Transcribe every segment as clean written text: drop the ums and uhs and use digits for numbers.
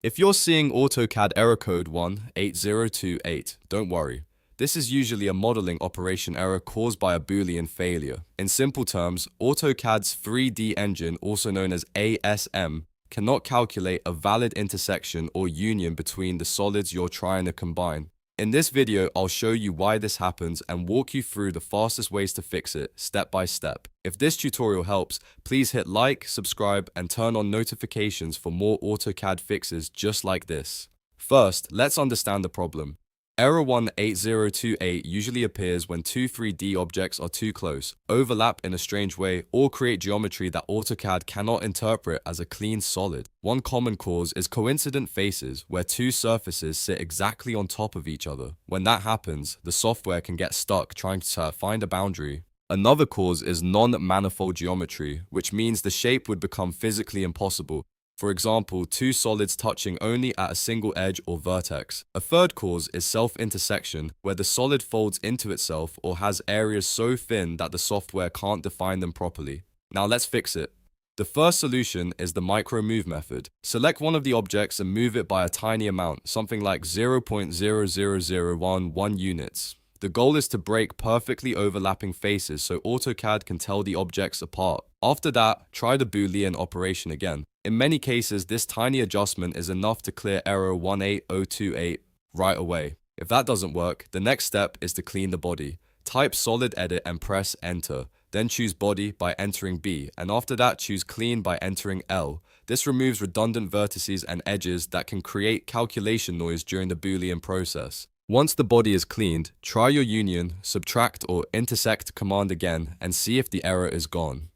If you're seeing AutoCAD error code 18028, don't worry. This is usually a modeling operation error caused by a Boolean failure. In simple terms, AutoCAD's 3D engine, also known as ASM, cannot calculate a valid intersection or union between the solids you're trying to combine. In this video, I'll show you why this happens and walk you through the fastest ways to fix it, step by step. If this tutorial helps, please hit like, subscribe, and turn on notifications for more AutoCAD fixes just like this. First, let's understand the problem. Error 18028 usually appears when two 3D objects are too close, overlap in a strange way, or create geometry that AutoCAD cannot interpret as a clean solid. One common cause is coincident faces, where two surfaces sit exactly on top of each other. When that happens, the software can get stuck trying to find a boundary. Another cause is non-manifold geometry, which means the shape would become physically impossible. For example, two solids touching only at a single edge or vertex. A third cause is self-intersection, where the solid folds into itself or has areas so thin that the software can't define them properly. Now let's fix it. The first solution is the micro-move method. Select one of the objects and move it by a tiny amount, something like 0.00011 units. The goal is to break perfectly overlapping faces so AutoCAD can tell the objects apart. After that, try the Boolean operation again. In many cases, this tiny adjustment is enough to clear error 18028 right away. If that doesn't work, the next step is to clean the body. Type SOLIDEDIT and press enter. Then choose body by entering B, and after that choose clean by entering L. This removes redundant vertices and edges that can create calculation noise during the Boolean process. Once the body is cleaned, try your union, subtract or intersect command again and see if the error is gone.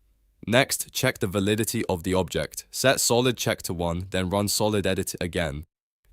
Next, check the validity of the object. Set SOLIDCHECK to 1, then run SOLIDEDIT again.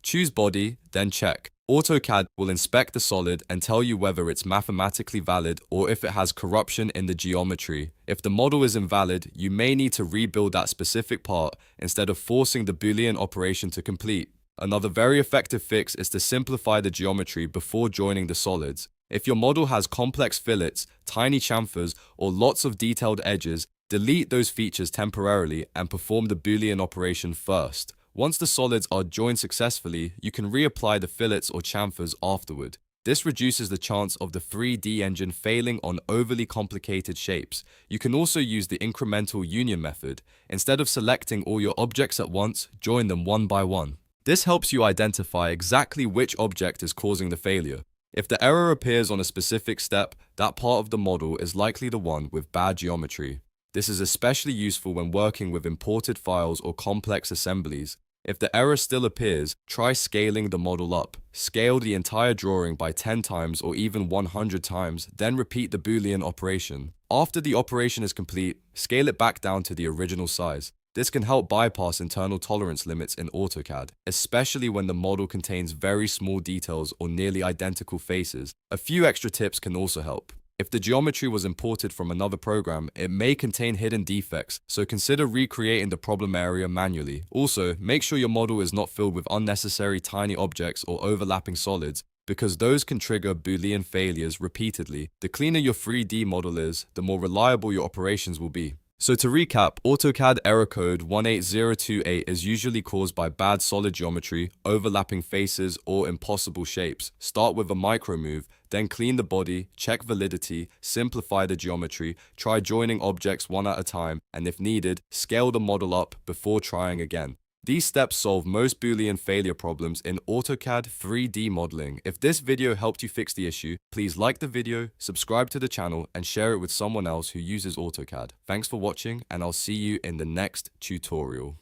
Choose body, then check. AutoCAD will inspect the solid and tell you whether it's mathematically valid or if it has corruption in the geometry. If the model is invalid, you may need to rebuild that specific part instead of forcing the Boolean operation to complete. Another very effective fix is to simplify the geometry before joining the solids. If your model has complex fillets, tiny chamfers, or lots of detailed edges, delete those features temporarily and perform the Boolean operation first. Once the solids are joined successfully, you can reapply the fillets or chamfers afterward. This reduces the chance of the 3D engine failing on overly complicated shapes. You can also use the incremental union method. Instead of selecting all your objects at once, join them one by one. This helps you identify exactly which object is causing the failure. If the error appears on a specific step, that part of the model is likely the one with bad geometry. This is especially useful when working with imported files or complex assemblies. If the error still appears, try scaling the model up. Scale the entire drawing by 10 times or even 100 times, then repeat the Boolean operation. After the operation is complete, scale it back down to the original size. This can help bypass internal tolerance limits in AutoCAD, especially when the model contains very small details or nearly identical faces. A few extra tips can also help. If the geometry was imported from another program, it may contain hidden defects, so consider recreating the problem area manually. Also, make sure your model is not filled with unnecessary tiny objects or overlapping solids, because those can trigger Boolean failures repeatedly. The cleaner your 3D model is, the more reliable your operations will be. So to recap, AutoCAD error code 18028 is usually caused by bad solid geometry, overlapping faces, or impossible shapes. Start with a micro move, then clean the body, check validity, simplify the geometry, try joining objects one at a time, and if needed, scale the model up before trying again. These steps solve most Boolean failure problems in AutoCAD 3D modeling. If this video helped you fix the issue, please like the video, subscribe to the channel, and share it with someone else who uses AutoCAD. Thanks for watching, and I'll see you in the next tutorial.